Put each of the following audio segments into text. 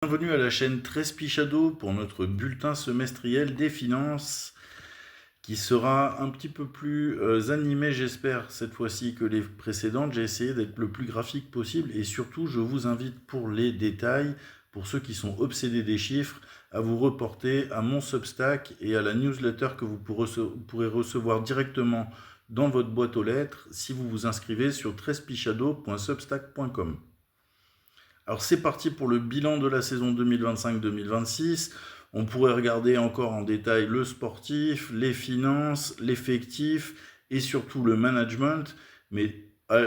Bienvenue à la chaîne Trespichado pour notre bulletin semestriel des finances qui sera un petit peu plus animé, j'espère, cette fois-ci que les précédentes. J'ai essayé d'être le plus graphique possible et surtout, je vous invite pour les détails, pour ceux qui sont obsédés des chiffres, à vous reporter à mon Substack et à la newsletter que vous pourrez recevoir directement dans votre boîte aux lettres si vous vous inscrivez sur trespichado.substack.com. Alors c'est parti pour le bilan de la saison 2025-2026. On pourrait regarder encore en détail le sportif, les finances, l'effectif et surtout le management. Mais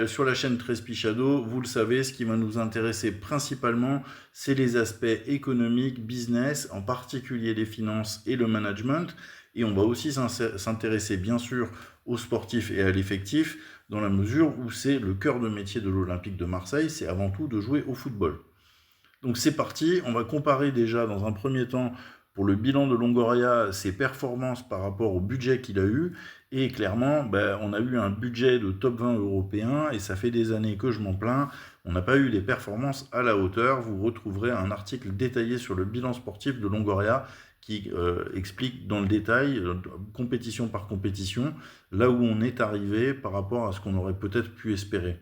sur la chaîne Trespichado, vous le savez, ce qui va nous intéresser principalement, c'est les aspects économiques, business, en particulier les finances et le management. Et on va aussi s'intéresser bien sûr aux sportifs et à l'effectif, dans la mesure où c'est le cœur de métier de l'Olympique de Marseille, c'est avant tout de jouer au football. Donc c'est parti, on va comparer déjà dans un premier temps pour le bilan de Longoria ses performances par rapport au budget qu'il a eu. Et clairement, on a eu un budget de top 20 européen et ça fait des années que je m'en plains. On n'a pas eu des performances à la hauteur. Vous retrouverez un article détaillé sur le bilan sportif de Longoria qui explique dans le détail, compétition par compétition, là où on est arrivé par rapport à ce qu'on aurait peut-être pu espérer.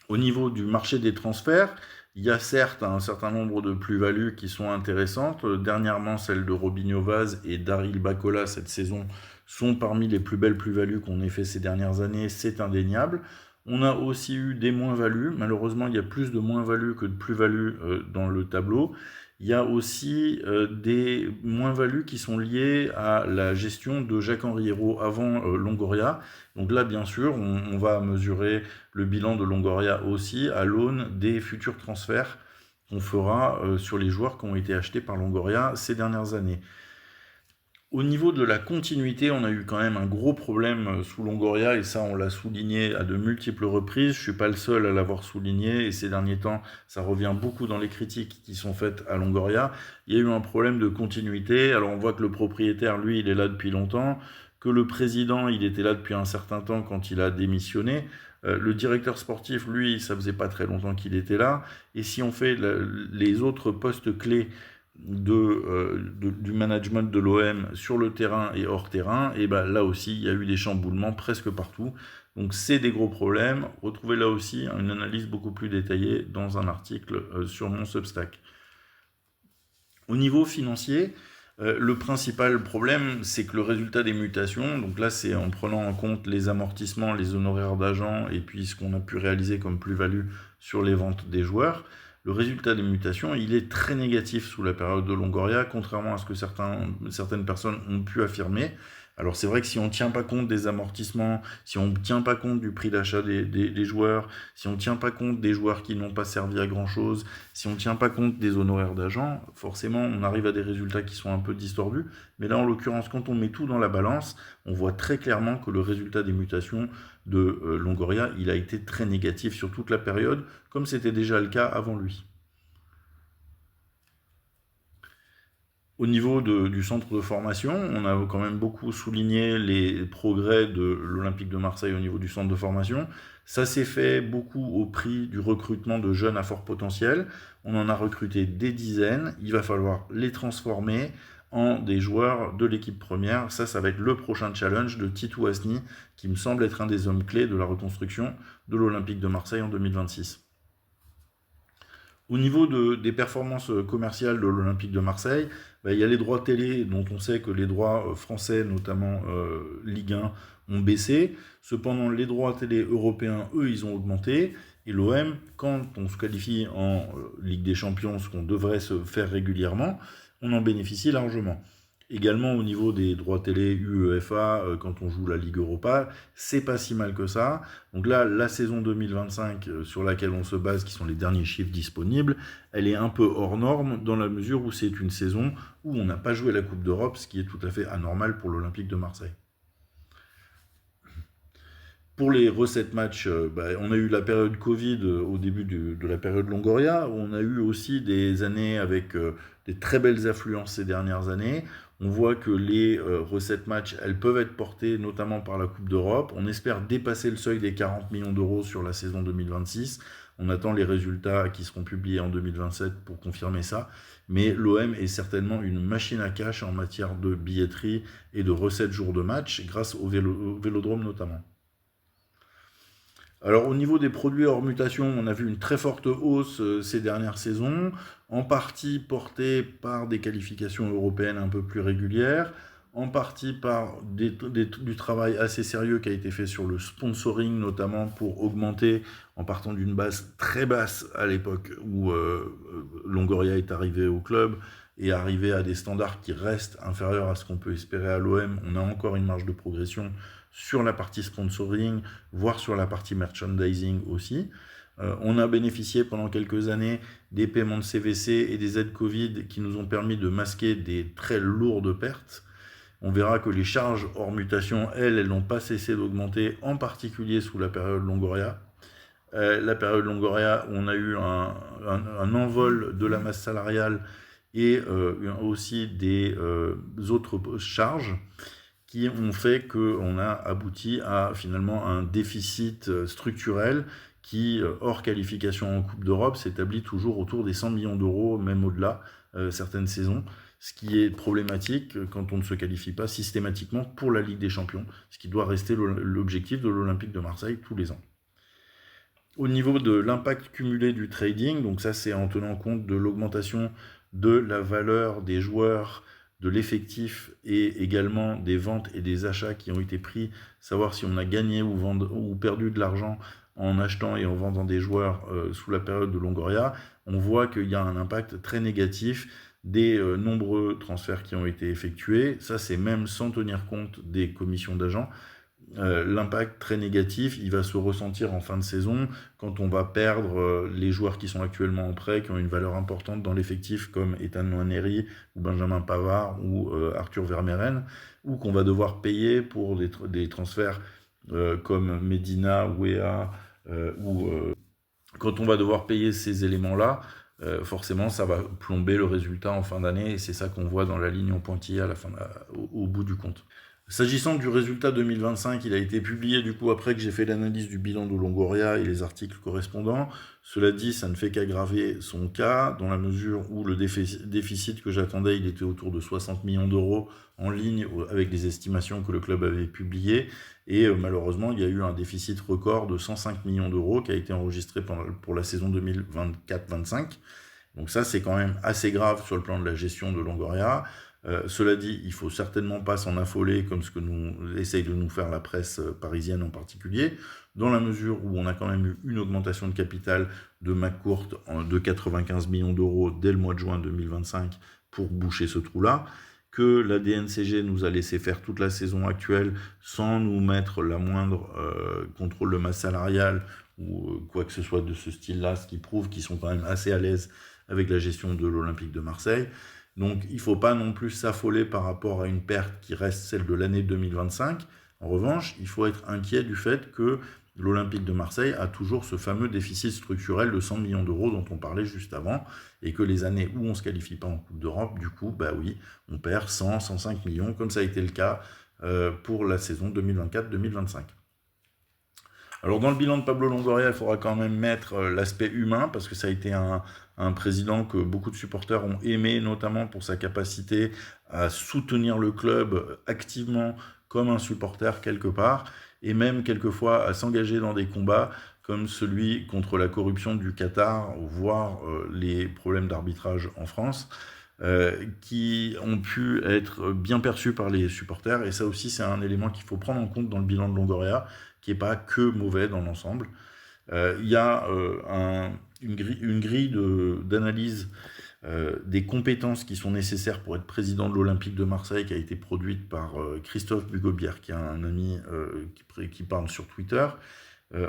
Au niveau du marché des transferts, il y a certes un certain nombre de plus-values qui sont intéressantes. Dernièrement, celles de Robinho Vaz et Daryl Bacola cette saison sont parmi les plus belles plus-values qu'on ait fait ces dernières années, c'est indéniable. On a aussi eu des moins-values. Malheureusement, il y a plus de moins-values que de plus-values dans le tableau. Il y a aussi des moins-values qui sont liées à la gestion de Jacques-Henri Hérault avant Longoria. Donc là, bien sûr, on va mesurer le bilan de Longoria aussi à l'aune des futurs transferts qu'on fera sur les joueurs qui ont été achetés par Longoria ces dernières années. Au niveau de la continuité, on a eu quand même un gros problème sous Longoria, et ça on l'a souligné à de multiples reprises. Je ne suis pas le seul à l'avoir souligné, et ces derniers temps, ça revient beaucoup dans les critiques qui sont faites à Longoria. Il y a eu un problème de continuité. Alors on voit que le propriétaire, lui, il est là depuis longtemps, que le président, il était là depuis un certain temps quand il a démissionné. Le directeur sportif, lui, ça faisait pas très longtemps qu'il était là. Et si on fait les autres postes clés du management de l'OM sur le terrain et hors terrain, et là aussi, il y a eu des chamboulements presque partout. Donc c'est des gros problèmes. Retrouvez là aussi une analyse beaucoup plus détaillée dans un article sur mon Substack. Au niveau financier, le principal problème, c'est que le résultat des mutations, donc là c'est en prenant en compte les amortissements, les honoraires d'agents et puis ce qu'on a pu réaliser comme plus-value sur les ventes des joueurs, le résultat des mutations, il est très négatif sous la période de Longoria, contrairement à ce que certaines personnes ont pu affirmer. Alors c'est vrai que si on ne tient pas compte des amortissements, si on ne tient pas compte du prix d'achat des joueurs, si on ne tient pas compte des joueurs qui n'ont pas servi à grand-chose, si on ne tient pas compte des honoraires d'agents, forcément on arrive à des résultats qui sont un peu distordus. Mais là en l'occurrence, quand on met tout dans la balance, on voit très clairement que le résultat des mutations de Longoria, il a été très négatif sur toute la période, comme c'était déjà le cas avant lui. Au niveau du centre de formation, on a quand même beaucoup souligné les progrès de l'Olympique de Marseille au niveau du centre de formation. Ça s'est fait beaucoup au prix du recrutement de jeunes à fort potentiel. On en a recruté des dizaines. Il va falloir les transformer en des joueurs de l'équipe première. Ça va être le prochain challenge de Titou Asni, qui me semble être un des hommes clés de la reconstruction de l'Olympique de Marseille en 2026. Au niveau des performances commerciales de l'Olympique de Marseille, il y a les droits télé, dont on sait que les droits français, notamment Ligue 1, ont baissé. Cependant, les droits télé européens, eux, ils ont augmenté. Et l'OM, quand on se qualifie en Ligue des Champions, ce qu'on devrait se faire régulièrement, on en bénéficie largement. Également au niveau des droits télé UEFA, quand on joue la Ligue Europa, c'est pas si mal que ça. Donc là, la saison 2025 sur laquelle on se base, qui sont les derniers chiffres disponibles, elle est un peu hors norme dans la mesure où c'est une saison où on n'a pas joué la Coupe d'Europe, ce qui est tout à fait anormal pour l'Olympique de Marseille. Pour les recettes match, on a eu la période Covid au début de la période Longoria. On a eu aussi des années avec des très belles affluences ces dernières années. On voit que les recettes match, elles peuvent être portées notamment par la Coupe d'Europe. On espère dépasser le seuil des 40 millions d'euros sur la saison 2026. On attend les résultats qui seront publiés en 2027 pour confirmer ça. Mais l'OM est certainement une machine à cash en matière de billetterie et de recettes jour de match, grâce au Vélodrome notamment. Alors au niveau des produits hors mutation, on a vu une très forte hausse ces dernières saisons, en partie portée par des qualifications européennes un peu plus régulières, en partie par du travail assez sérieux qui a été fait sur le sponsoring, notamment pour augmenter, en partant d'une base très basse à l'époque où Longoria est arrivé au club, et arrivé à des standards qui restent inférieurs à ce qu'on peut espérer à l'OM. On a encore une marge de progression sur la partie sponsoring, voire sur la partie merchandising aussi. On a bénéficié pendant quelques années des paiements de CVC et des aides Covid qui nous ont permis de masquer des très lourdes pertes. On verra que les charges hors mutation, elles n'ont pas cessé d'augmenter, en particulier sous la période Longoria. La période Longoria, on a eu un envol de la masse salariale et aussi des autres charges qui ont fait qu'on a abouti à finalement un déficit structurel qui, hors qualification en Coupe d'Europe, s'établit toujours autour des 100 millions d'euros, même au-delà, certaines saisons, ce qui est problématique quand on ne se qualifie pas systématiquement pour la Ligue des Champions, ce qui doit rester l'objectif de l'Olympique de Marseille tous les ans. Au niveau de l'impact cumulé du trading, donc ça c'est en tenant compte de l'augmentation de la valeur des joueurs, de l'effectif et également des ventes et des achats qui ont été pris, savoir si on a gagné ou perdu de l'argent en achetant et en vendant des joueurs sous la période de Longoria, on voit qu'il y a un impact très négatif des nombreux transferts qui ont été effectués. Ça, c'est même sans tenir compte des commissions d'agents. L'impact très négatif, il va se ressentir en fin de saison quand on va perdre les joueurs qui sont actuellement en prêt, qui ont une valeur importante dans l'effectif, comme Ethan Nwaneri ou Benjamin Pavard ou Arthur Vermeeren, ou qu'on va devoir payer pour des transferts comme Medina, Wea, quand on va devoir payer ces éléments-là, forcément ça va plomber le résultat en fin d'année, et c'est ça qu'on voit dans la ligne en pointillé au bout du compte. S'agissant du résultat 2025, il a été publié du coup après que j'ai fait l'analyse du bilan de Longoria et les articles correspondants. Cela dit, ça ne fait qu'aggraver son cas, dans la mesure où le déficit que j'attendais, il était autour de 60 millions d'euros, en ligne avec les estimations que le club avait publiées. Et malheureusement, il y a eu un déficit record de 105 millions d'euros qui a été enregistré pour la saison 2024-25. Donc ça, c'est quand même assez grave sur le plan de la gestion de Longoria. Cela dit, il ne faut certainement pas s'en affoler comme ce que essaye de nous faire la presse parisienne en particulier, dans la mesure où on a quand même eu une augmentation de capital de McCourt de 95 millions d'euros dès le mois de juin 2025 pour boucher ce trou-là, que la DNCG nous a laissé faire toute la saison actuelle sans nous mettre la moindre contrôle de masse salariale ou quoi que ce soit de ce style-là, ce qui prouve qu'ils sont quand même assez à l'aise avec la gestion de l'Olympique de Marseille. Donc il ne faut pas non plus s'affoler par rapport à une perte qui reste celle de l'année 2025. En revanche, il faut être inquiet du fait que l'Olympique de Marseille a toujours ce fameux déficit structurel de 100 millions d'euros dont on parlait juste avant, et que les années où on ne se qualifie pas en Coupe d'Europe, du coup, bah oui, on perd 100, 105 millions, comme ça a été le cas pour la saison 2024-2025. Alors dans le bilan de Pablo Longoria, il faudra quand même mettre l'aspect humain, parce que ça a été un président que beaucoup de supporters ont aimé, notamment pour sa capacité à soutenir le club activement comme un supporter quelque part, et même quelquefois à s'engager dans des combats comme celui contre la corruption du Qatar, voire les problèmes d'arbitrage en France, qui ont pu être bien perçus par les supporters. Et ça aussi, c'est un élément qu'il faut prendre en compte dans le bilan de Longoria, qui n'est pas que mauvais dans l'ensemble. Il y a une grille d'analyse des compétences qui sont nécessaires pour être président de l'Olympique de Marseille, qui a été produite par Christophe Bugobière, qui est un ami qui parle sur Twitter.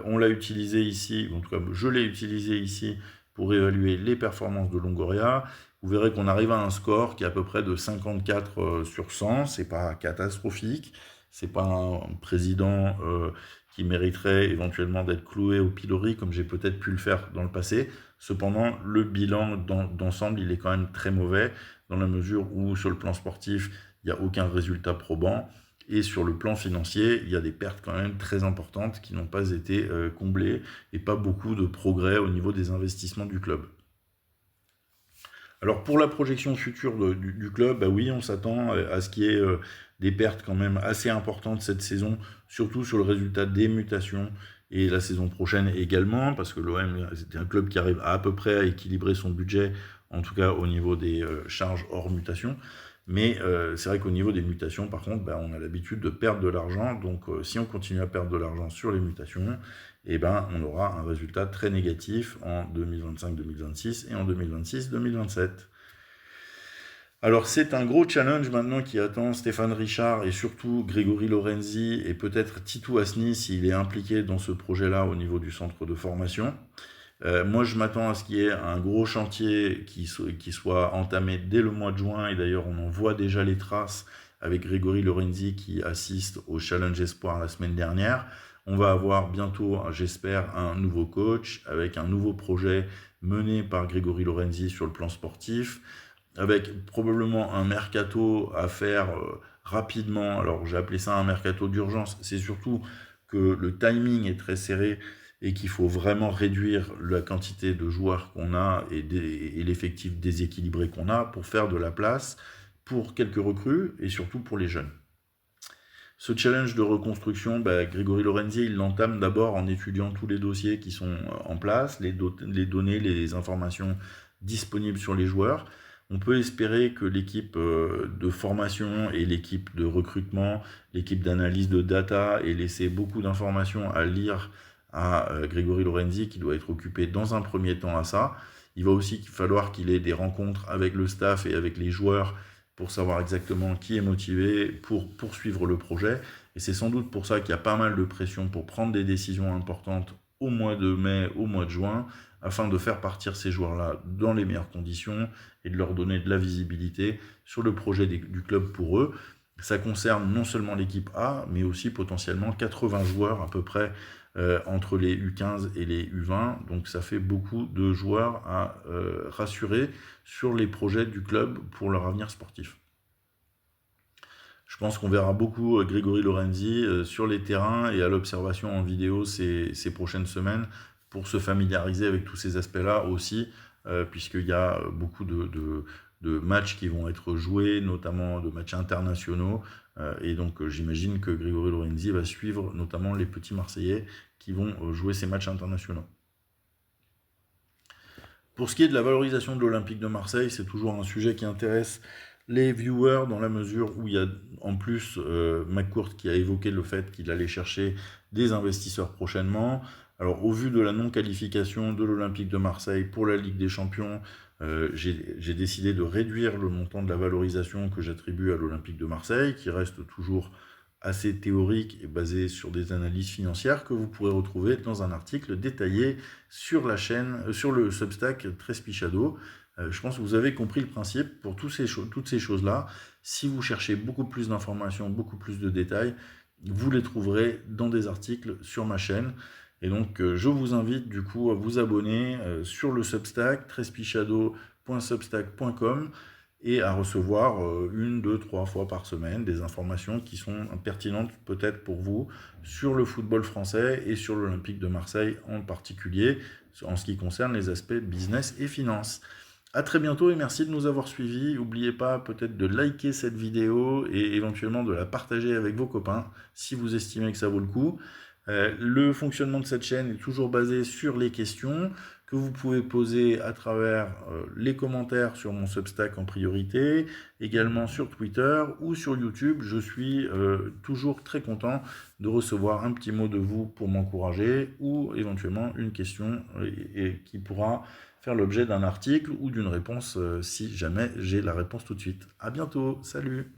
On l'a utilisé ici, en tout cas je l'ai utilisé ici pour évaluer les performances de Longoria. Vous verrez qu'on arrive à un score qui est à peu près de 54 sur 100, c'est pas catastrophique, c'est pas un président qui mériterait éventuellement d'être cloué au pilori, comme j'ai peut-être pu le faire dans le passé. Cependant, le bilan d'ensemble, il est quand même très mauvais, dans la mesure où, sur le plan sportif, il n'y a aucun résultat probant. Et sur le plan financier, il y a des pertes quand même très importantes qui n'ont pas été comblées et pas beaucoup de progrès au niveau des investissements du club. Alors pour la projection future du club, bah oui, on s'attend à ce qu'il y ait des pertes quand même assez importantes cette saison, surtout sur le résultat des mutations et la saison prochaine également, parce que l'OM, c'était un club qui arrive à peu près à équilibrer son budget, en tout cas au niveau des charges hors mutation. Mais c'est vrai qu'au niveau des mutations, par contre, bah, on a l'habitude de perdre de l'argent. Donc si on continue à perdre de l'argent sur les mutations, eh ben, on aura un résultat très négatif en 2025-2026 et en 2026-2027. Alors c'est un gros challenge maintenant qui attend Stéphane Richard et surtout Grégory Lorenzi et peut-être Titou Asni s'il est impliqué dans ce projet-là au niveau du centre de formation. Moi je m'attends à ce qu'il y ait un gros chantier qui soit entamé dès le mois de juin et d'ailleurs on en voit déjà les traces avec Grégory Lorenzi qui assiste au Challenge Espoir la semaine dernière. On va avoir bientôt, j'espère, un nouveau coach avec un nouveau projet mené par Grégory Lorenzi sur le plan sportif, avec probablement un mercato à faire rapidement. Alors j'ai appelé ça un mercato d'urgence, c'est surtout que le timing est très serré et qu'il faut vraiment réduire la quantité de joueurs qu'on a et l'effectif déséquilibré qu'on a pour faire de la place pour quelques recrues et surtout pour les jeunes. Ce challenge de reconstruction, bah, Grégory Lorenzi, il l'entame d'abord en étudiant tous les dossiers qui sont en place, les données, les informations disponibles sur les joueurs. On peut espérer que l'équipe de formation et l'équipe de recrutement, l'équipe d'analyse de data ait laissé beaucoup d'informations à lire à Grégory Lorenzi qui doit être occupé dans un premier temps à ça. Il va aussi falloir qu'il ait des rencontres avec le staff et avec les joueurs pour savoir exactement qui est motivé pour poursuivre le projet. Et c'est sans doute pour ça qu'il y a pas mal de pression pour prendre des décisions importantes au mois de mai, au mois de juin, afin de faire partir ces joueurs-là dans les meilleures conditions et de leur donner de la visibilité sur le projet du club pour eux. Ça concerne non seulement l'équipe A, mais aussi potentiellement 80 joueurs à peu près entre les U15 et les U20. Donc ça fait beaucoup de joueurs à rassurer sur les projets du club pour leur avenir sportif. Je pense qu'on verra beaucoup Grégory Lorenzi sur les terrains et à l'observation en vidéo ces prochaines semaines pour se familiariser avec tous ces aspects-là aussi, puisqu'il y a beaucoup de matchs qui vont être joués, notamment de matchs internationaux. Et donc j'imagine que Grégory Lorenzi va suivre notamment les petits Marseillais qui vont jouer ces matchs internationaux. Pour ce qui est de la valorisation de l'Olympique de Marseille, c'est toujours un sujet qui intéresse les viewers dans la mesure où il y a en plus McCourt qui a évoqué le fait qu'il allait chercher des investisseurs prochainement. Alors au vu de la non-qualification de l'Olympique de Marseille pour la Ligue des Champions, j'ai décidé de réduire le montant de la valorisation que j'attribue à l'Olympique de Marseille, qui reste toujours assez théorique et basé sur des analyses financières que vous pourrez retrouver dans un article détaillé sur la chaîne, sur le Substack Trespichado. Je pense que vous avez compris le principe pour toutes ces choses-là. Si vous cherchez beaucoup plus d'informations, beaucoup plus de détails, vous les trouverez dans des articles sur ma chaîne. Et donc, je vous invite du coup à vous abonner sur le Substack, trespichado.substack.com et à recevoir 1, 2, 3 fois par semaine des informations qui sont pertinentes peut-être pour vous sur le football français et sur l'Olympique de Marseille en particulier, en ce qui concerne les aspects business et finance. À très bientôt et merci de nous avoir suivis. N'oubliez pas peut-être de liker cette vidéo et éventuellement de la partager avec vos copains si vous estimez que ça vaut le coup. Le fonctionnement de cette chaîne est toujours basé sur les questions que vous pouvez poser à travers les commentaires sur mon Substack en priorité, également sur Twitter ou sur YouTube. Je suis toujours très content de recevoir un petit mot de vous pour m'encourager ou éventuellement une question qui pourra faire l'objet d'un article ou d'une réponse si jamais j'ai la réponse tout de suite. À bientôt, salut!